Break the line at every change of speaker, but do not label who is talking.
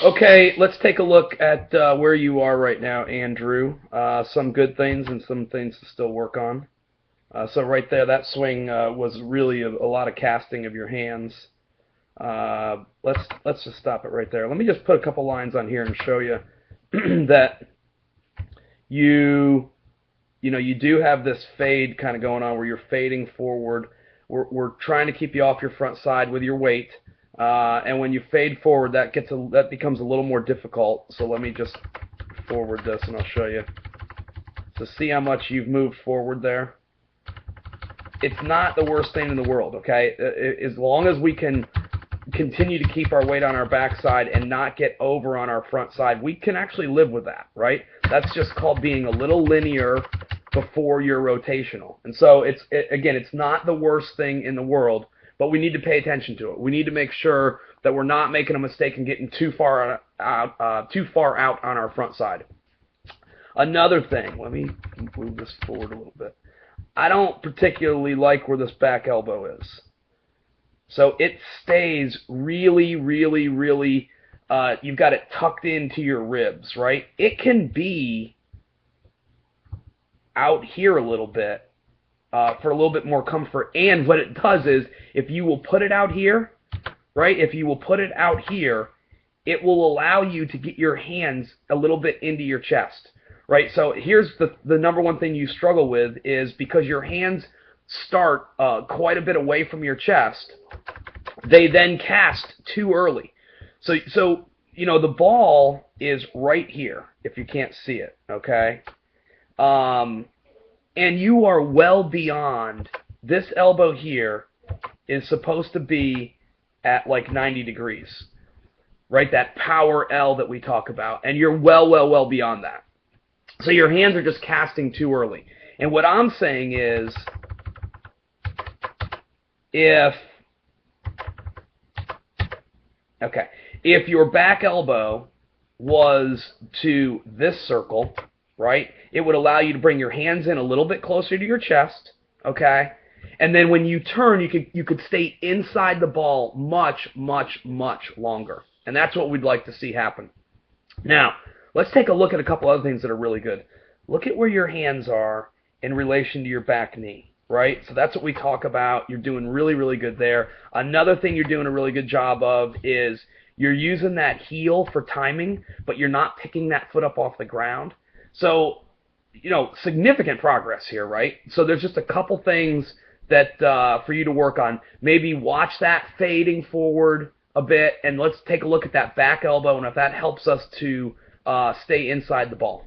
Okay, let's take a look at where you are right now, Andrew. Some good things and some things to still work on. So right there, that swing was really a lot of casting of your hands. Let's just stop it right there. Let me just put a couple lines on here and show you that you do have this fade kind of going on where you're fading forward. We're trying to keep you off your front side with your weight. And when you fade forward, that becomes a little more difficult. So let me just forward this, and I'll show you. So see how much you've moved forward there? It's not the worst thing in the world, okay? As long as we can continue to keep our weight on our backside and not get over on our front side, we can actually live with that, right? That's just called being a little linear before you're rotational. And so again, it's not the worst thing in the world, but we need to pay attention to it. We need to make sure that we're not making a mistake and getting too far out on our front side. Another thing, let me move this forward a little bit. I don't particularly like where this back elbow is. So it stays really, really, really, you've got it tucked into your ribs, right? It can be out here a little bit for a little bit more comfort. And what it does is, if you will put it out here, right? If you will put it out here, it will allow you to get your hands a little bit into your chest, right? So here's the number one thing you struggle with is because your hands start quite a bit away from your chest, they then cast too early. So the ball is right here, if you can't see it, okay? And you are well beyond, this elbow here is supposed to be at like 90 degrees, right? That power L that we talk about. And you're well beyond that. So your hands are just casting too early. And what I'm saying is, if your back elbow was to this circle, right, it would allow you to bring your hands in a little bit closer to your chest, okay? And then when you turn, you could stay inside the ball much longer. And that's what we'd like to see happen. Now, let's take a look at a couple other things that are really good. Look at where your hands are in relation to your back knee, right? So that's what we talk about. You're doing really good there. Another thing you're doing a really good job of is you're using that heel for timing, but you're not picking that foot up off the ground. So, significant progress here, right? So there's just a couple things that for you to work on. Maybe watch that fading forward a bit, and let's take a look at that back elbow and if that helps us to stay inside the ball.